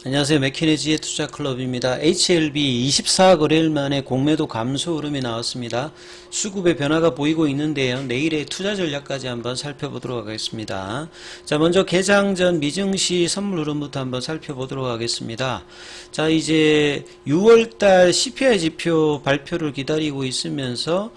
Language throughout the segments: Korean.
안녕하세요. 맥키네지의 투자클럽입니다. HLB 24거래일 만에 공매도 감소 흐름이 나왔습니다. 수급의 변화가 보이고 있는데요. 내일의 투자 전략까지 한번 살펴보도록 하겠습니다. 자, 먼저 개장 전 미증시 선물 흐름부터 한번 살펴보도록 하겠습니다. 자, 이제 6월달 CPI 지표 발표를 기다리고 있으면서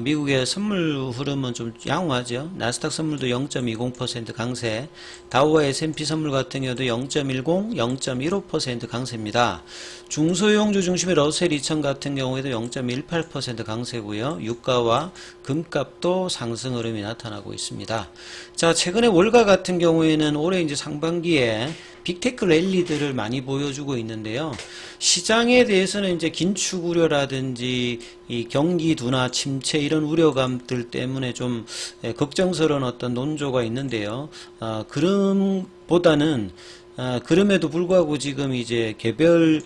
미국의 선물 흐름은 좀 양호하죠. 나스닥 선물도 0.20% 강세, 다우와 S&P 선물 같은 경우도 0.10, 0.15% 강세입니다. 중소형주 중심의 러셀 2000 같은 경우에도 0.18% 강세고요. 유가와 금값도 상승 흐름이 나타나고 있습니다. 자, 최근에 월가 같은 경우에는 올해 이제 상반기에 빅테크 랠리들을 많이 보여주고 있는데요. 시장에 대해서는 이제 긴축 우려라든지 이 경기 둔화, 침체 이런 우려감들 때문에 좀 걱정스러운 어떤 논조가 있는데요. 그럼보다는 그럼에도 불구하고 지금 이제 개별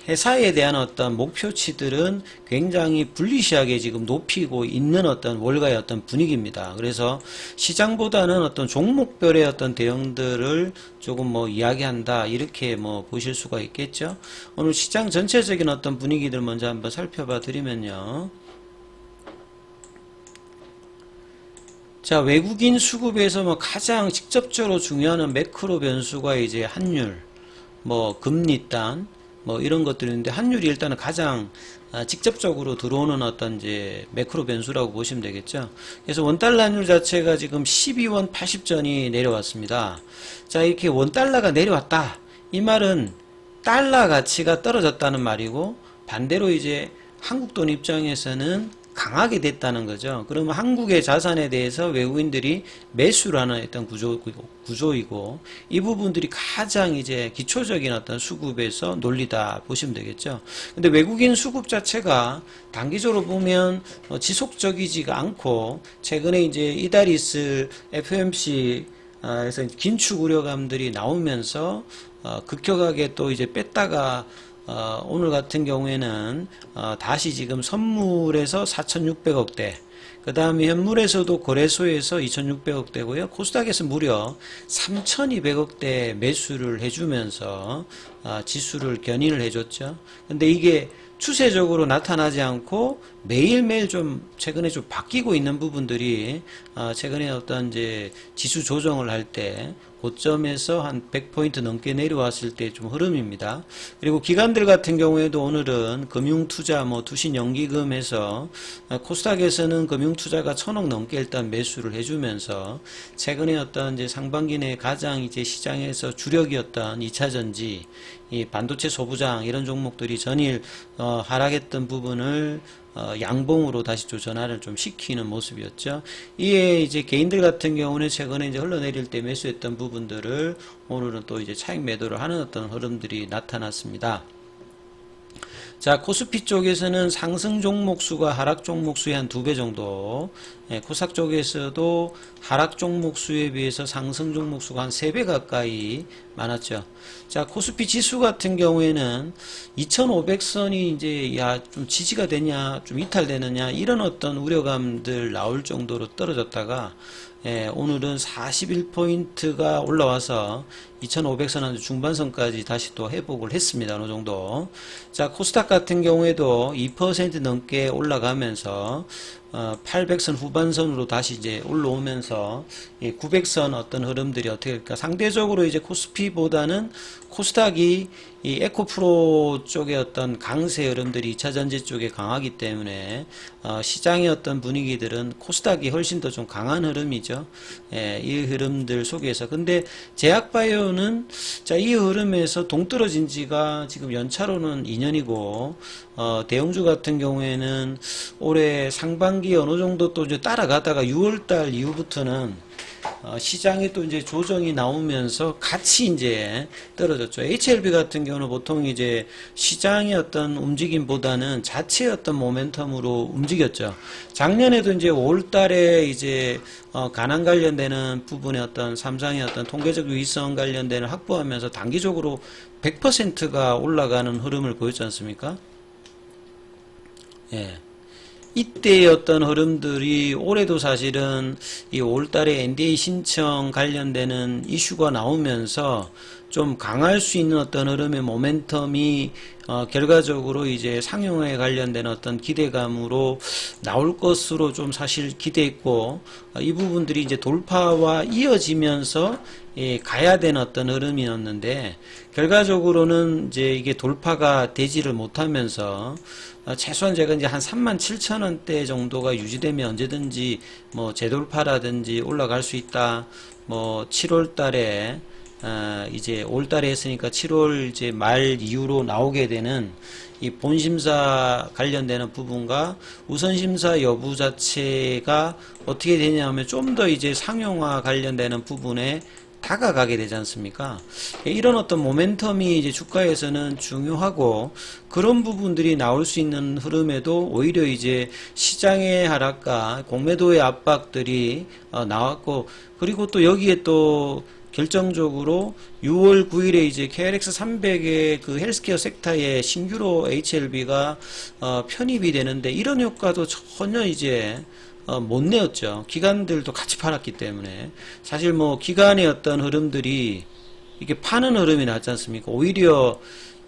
회사에 대한 어떤 목표치들은 굉장히 불리시하게 지금 높이고 있는 어떤 월가의 어떤 분위기입니다. 그래서 시장보다는 어떤 종목별의 어떤 대응들을 조금 뭐 이야기한다 이렇게 뭐 보실 수가 있겠죠. 오늘 시장 전체적인 어떤 분위기들 먼저 한번 살펴봐 드리면요. 자, 외국인 수급에서 뭐 가장 직접적으로 중요한 매크로 변수가 이제 환율, 뭐 금리단, 뭐 이런 것들인데 환율이 일단은 가장 직접적으로 들어오는 어떤 이제 매크로 변수라고 보시면 되겠죠. 그래서 원달러 환율 자체가 지금 12원 80전이 내려왔습니다. 자, 이렇게 원달러가 내려왔다. 이 말은 달러 가치가 떨어졌다는 말이고 반대로 이제 한국 돈 입장에서는 강하게 됐다는 거죠. 그러면 한국의 자산에 대해서 외국인들이 매수를 하는 어떤 구조이고 이 부분들이 가장 이제 기초적인 어떤 수급에서 논리다 보시면 되겠죠. 근데 외국인 수급 자체가 단기적으로 보면 지속적이지가 않고 최근에 이제 이달 있을 FOMC에서 긴축 우려감들이 나오면서 급격하게 또 이제 뺐다가 오늘 같은 경우에는 다시 지금 선물에서 4,600억대, 그 다음에 현물에서도 거래소에서 2,600억대고요. 코스닥에서 무려 3,200억대 매수를 해주면서 지수를 견인을 해줬죠. 근데 이게 추세적으로 나타나지 않고 매일매일 좀 최근에 좀 바뀌고 있는 부분들이 최근에 어떤 이제 지수 조정을 할 때 고점에서 한 100포인트 넘게 내려왔을 때 좀 흐름입니다. 그리고 기관들 같은 경우에도 오늘은 금융투자 뭐 투신연기금에서 코스닥에서는 금융투자가 1,000억 넘게 일단 매수를 해주면서 최근에 어떤 이제 상반기 내 가장 이제 시장에서 주력이었던 2차전지, 이 반도체 소부장 이런 종목들이 전일 하락했던 부분을 양봉으로 다시 또 전환을 좀 시키는 모습이었죠. 이에 이제 개인들 같은 경우는 최근에 이제 흘러내릴 때 매수했던 부분들을 오늘은 또 이제 차익 매도를 하는 어떤 흐름들이 나타났습니다. 자, 코스피 쪽에서는 상승 종목 수가 하락 종목 수의 한 2배 정도, 코스닥 쪽에서도 하락 종목 수에 비해서 상승 종목 수가 한 3배 가까이 많았죠. 자, 코스피 지수 같은 경우에는 2500선이 이제 좀 지지가 되냐, 좀 이탈되느냐 이런 어떤 우려감들 나올 정도로 떨어졌다가 오늘은 41포인트가 올라와서 2500선 중반선까지 다시 또 회복을 했습니다. 어느 정도. 자, 코스닥 같은 경우에도 2% 넘게 올라가면서 800선 후반선으로 다시 이제 올라오면서 900선 어떤 흐름들이 어떻게 될까? 상대적으로 이제 코스피보다는 코스닥이 이 에코프로 쪽의 어떤 강세 흐름들이 2차전지 쪽에 강하기 때문에 시장의 어떤 분위기들은 코스닥이 훨씬 더 좀 강한 흐름이죠. 이 흐름들 속에서 근데 제약바이오는 자, 이 흐름에서 동떨어진 지가 지금 연차로는 2년이고 대형주 같은 경우에는 올해 상반기 어느 정도 또 이제 따라가다가 6월달 이후부터는 시장에 또 이제 조정이 나오면서 같이 이제 떨어졌죠. HLB 같은 경우는 보통 이제 시장의 어떤 움직임보다는 자체의 어떤 모멘텀으로 움직였죠. 작년에도 이제 5월달에 이제 가난 관련되는 부분의 어떤 삼성의 어떤 통계적 유의성 관련되는 확보하면서 단기적으로 100%가 올라가는 흐름을 보였지 않습니까? 예. 이때의 어떤 흐름들이 올해도 사실은 이 5월달에 NDA 신청 관련되는 이슈가 나오면서 좀 강할 수 있는 어떤 흐름의 모멘텀이 결과적으로 이제 상용화에 관련된 어떤 기대감으로 나올 것으로 좀 사실 기대했고, 이 부분들이 이제 돌파와 이어지면서 가야 되는 어떤 흐름이었는데, 결과적으로는 이제 이게 돌파가 되지를 못하면서 최소한 제가 이제 한 37,000원대 정도가 유지되면 언제든지 뭐 재돌파라든지 올라갈 수 있다. 뭐 7월 달에 이제 5월 달에 했으니까 7월 이제 말 이후로 나오게 되는 이 본심사 관련되는 부분과 우선심사 여부 자체가 어떻게 되냐면 좀 더 이제 상용화 관련되는 부분에 다가가게 되지 않습니까? 이런 어떤 모멘텀이 이제 주가에서는 중요하고, 그런 부분들이 나올 수 있는 흐름에도 오히려 이제 시장의 하락과 공매도의 압박들이 나왔고, 그리고 또 여기에 또 결정적으로 6월 9일에 이제 KRX 300의 그 헬스케어 섹터에 신규로 HLB가 편입이 되는데, 이런 효과도 전혀 이제 못 내었죠. 기관들도 같이 팔았기 때문에. 사실 뭐 기관의 어떤 흐름들이 이게 파는 흐름이 났지 않습니까? 오히려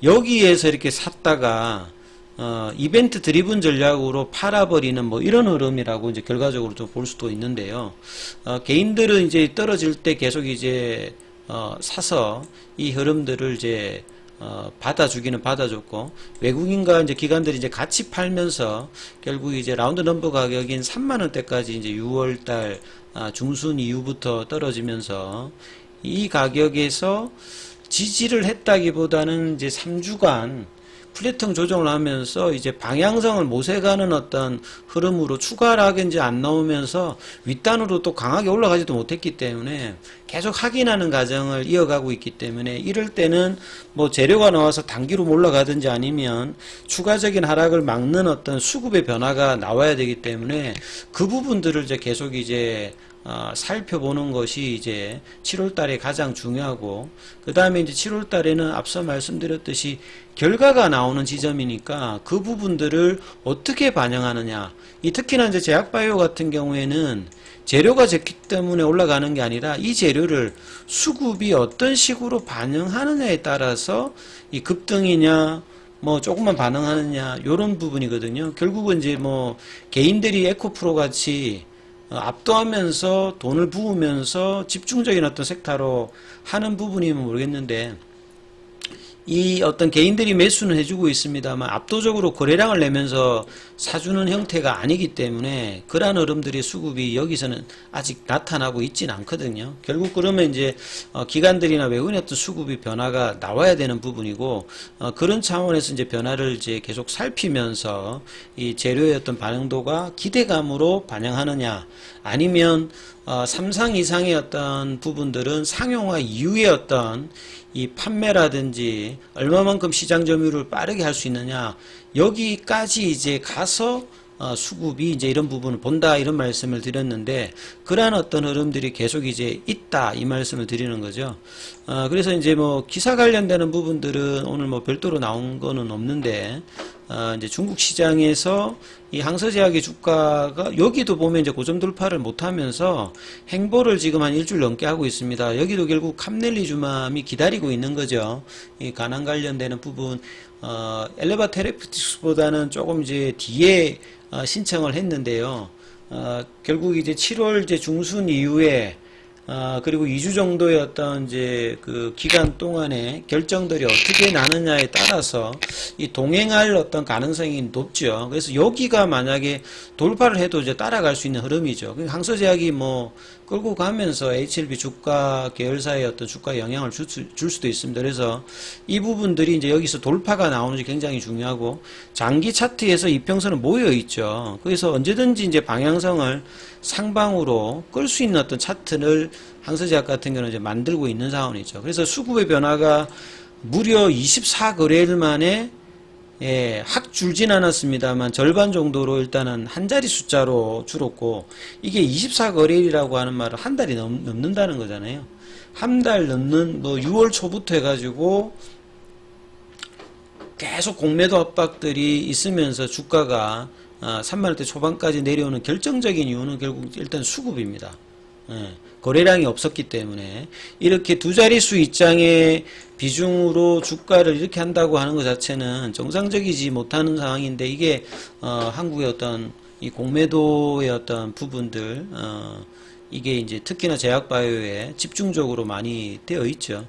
여기에서 이렇게 샀다가 이벤트 드리븐 전략으로 팔아버리는 뭐 이런 흐름이라고 이제 결과적으로 좀 볼 수도 있는데요. 개인들은 이제 떨어질 때 계속 이제 사서 이 흐름들을 이제 받아주기는 받아줬고, 외국인과 이제 기관들이 이제 같이 팔면서 결국 이제 라운드 넘버 가격인 3만원대까지 이제 6월달 중순 이후부터 떨어지면서 이 가격에서 지지를 했다기보다는 이제 3주간 플래팅 조정을 하면서 이제 방향성을 모색하는 어떤 흐름으로 추가 하락이 이제 안 나오면서 윗단으로 또 강하게 올라가지도 못했기 때문에 계속 확인하는 과정을 이어가고 있기 때문에, 이럴 때는 뭐 재료가 나와서 단기로 올라가든지 아니면 추가적인 하락을 막는 어떤 수급의 변화가 나와야 되기 때문에 그 부분들을 이제 계속 이제 살펴보는 것이 이제 7월 달에 가장 중요하고, 그 다음에 이제 7월 달에는 앞서 말씀드렸듯이 결과가 나오는 지점이니까 그 부분들을 어떻게 반영하느냐. 특히나 이제 제약바이오 같은 경우에는 재료가 적기 때문에 올라가는 게 아니라 이 재료를 수급이 어떤 식으로 반영하느냐에 따라서 이 급등이냐 뭐 조금만 반응하느냐 요런 부분이거든요. 결국은 이제 뭐 개인들이 에코프로 같이 압도하면서 돈을 부으면서 집중적인 어떤 섹터로 하는 부분이면 모르겠는데, 이 어떤 개인들이 매수는 해주고 있습니다만 압도적으로 거래량을 내면서 사주는 형태가 아니기 때문에 그러한 흐름들이 수급이 여기서는 아직 나타나고 있지는 않거든요. 결국 그러면 이제 기관들이나 외국인의 어떤 수급이 변화가 나와야 되는 부분이고, 그런 차원에서 이제 변화를 이제 계속 살피면서 이 재료의 어떤 반응도가 기대감으로 반영하느냐, 아니면 3상 이상의 어떤 부분들은 상용화 이후의 어떤 이 판매라든지 얼마만큼 시장 점유율을 빠르게 할 수 있느냐, 여기까지 이제 가서 수급이 이제 이런 부분을 본다, 이런 말씀을 드렸는데, 그러한 어떤 흐름들이 계속 이제 있다, 이 말씀을 드리는 거죠. 그래서 이제 뭐 기사 관련되는 부분들은 오늘 뭐 별도로 나온 거는 없는데, 이제 중국 시장에서 이 항서제약의 주가가 여기도 보면 이제 고점 돌파를 못하면서 행보를 지금 한 일주일 넘게 하고 있습니다. 여기도 결국 캄넬리주맘이 기다리고 있는 거죠. 이 간암 관련되는 부분, 엘레바 테레피틱스보다는 조금 이제 뒤에 신청을 했는데요. 결국 이제 7월 이제 중순 이후에 그리고 2주 정도의 어떤 이제 그 기간 동안에 결정들이 어떻게 나느냐에 따라서 이 동행할 어떤 가능성이 높죠. 그래서 여기가 만약에 돌파를 해도 이제 따라갈 수 있는 흐름이죠. 항서제약이 뭐 끌고 가면서 HLB 주가 계열사의 어떤 주가에 영향을 줄 수도 있습니다. 그래서 이 부분들이 이제 여기서 돌파가 나오는지 굉장히 중요하고, 장기 차트에서 이평선은 모여 있죠. 그래서 언제든지 이제 방향성을 상방으로 끌 수 있는 어떤 차트를 항서제약 같은 경우는 이제 만들고 있는 상황이죠. 그래서 수급의 변화가 무려 24거래일 만에 확 줄진 않았습니다만 절반 정도로 일단은 한 자리 숫자로 줄었고, 이게 24거래일이라고 하는 말은 한 달이 넘는다는 거잖아요. 한 달 넘는 뭐 6월 초부터 해가지고 계속 공매도 압박들이 있으면서 주가가 3만원대 초반까지 내려오는 결정적인 이유는 결국 일단 수급입니다. 예, 거래량이 없었기 때문에 이렇게 두 자릿수 입장의 비중으로 주가를 이렇게 한다고 하는 것 자체는 정상적이지 못하는 상황인데 이게 한국의 어떤 이 공매도의 어떤 부분들 이게 이제 특히나 제약바이오에 집중적으로 많이 되어 있죠.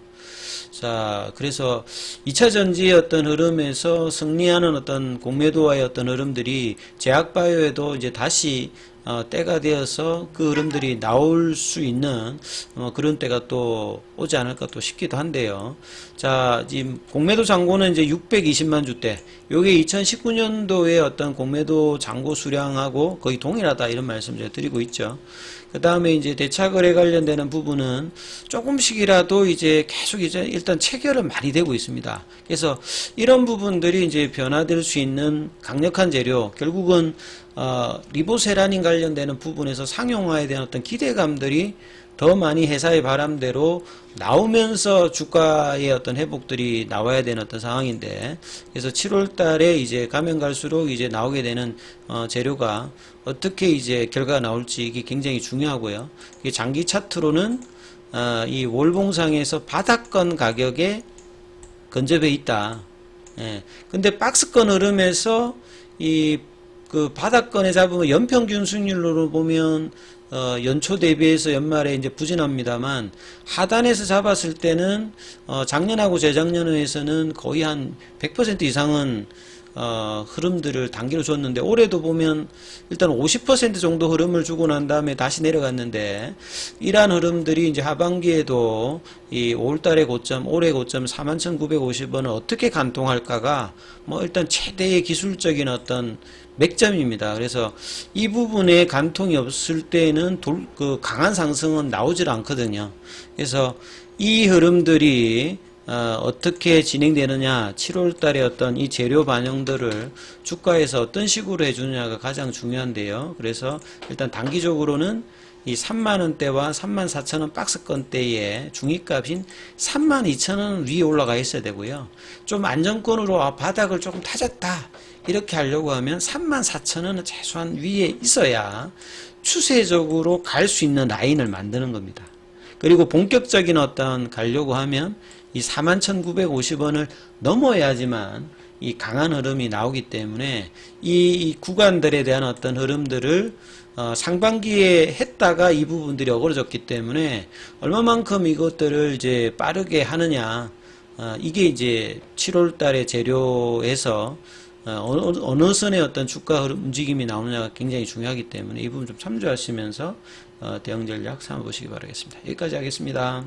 자, 그래서 2차 전지의 어떤 흐름에서 승리하는 어떤 공매도와의 어떤 흐름들이 제약바이오에도 이제 다시 때가 되어서 그 흐름들이 나올 수 있는 그런 때가 또 오지 않을까 또 싶기도 한데요. 자, 지금 공매도 잔고는 이제 620만 주대. 요게 2019년도에 어떤 공매도 잔고 수량하고 거의 동일하다 이런 말씀 제가 드리고 있죠. 그 다음에 이제 대차거래 관련되는 부분은 조금씩이라도 이제 계속 이제 일단 체결은 많이 되고 있습니다. 그래서 이런 부분들이 이제 변화될 수 있는 강력한 재료, 결국은 리보세라닌 관련되는 부분에서 상용화에 대한 어떤 기대감들이 더 많이 회사의 바람대로 나오면서 주가의 어떤 회복들이 나와야 되는 어떤 상황인데, 그래서 7월 달에 이제 가면 갈수록 이제 나오게 되는 재료가 어떻게 이제 결과가 나올지 이게 굉장히 중요하고요. 이게 장기 차트로는 이 월봉상에서 바닥권 가격에 근접해 있다. 예. 근데 박스권 흐름에서 그 바닥권에 잡으면 연평균 수익률로 보면 연초 대비해서 연말에 이제 부진합니다만 하단에서 잡았을 때는 작년하고 재작년에서는 거의 한 100% 이상은 흐름들을 단기로 줬는데 올해도 보면 일단 50% 정도 흐름을 주고 난 다음에 다시 내려갔는데 이러한 흐름들이 이제 하반기에도 이 5월달의 고점, 올해 고점 41,950원을 어떻게 간통할까가 뭐 일단 최대의 기술적인 어떤 맥점입니다. 그래서 이 부분에 간통이 없을 때는 그 강한 상승은 나오질 않거든요. 그래서 이 흐름들이 어떻게 진행되느냐, 7월 달에 어떤 이 재료 반영들을 주가에서 어떤 식으로 해주느냐가 가장 중요한데요. 그래서 일단 단기적으로는 이 3만원대와 34,000원 박스권대의 중위값인 32,000원 위에 올라가 있어야 되고요. 좀 안정권으로 바닥을 조금 타졌다 이렇게 하려고 하면 34,000원은 최소한 위에 있어야 추세적으로 갈 수 있는 라인을 만드는 겁니다. 그리고 본격적인 어떤 가려고 하면 이 41,950원을 넘어야지만 이 강한 흐름이 나오기 때문에 이 구간들에 대한 어떤 흐름들을 상반기에 했다가 이 부분들이 어그러졌기 때문에 얼마만큼 이것들을 이제 빠르게 하느냐, 이게 이제 7월 달에 재료에서 어느 선의 어떤 주가 움직임이 나오느냐가 굉장히 중요하기 때문에 이 부분 좀 참조하시면서 대응 전략 삼아보시기 바라겠습니다. 여기까지 하겠습니다.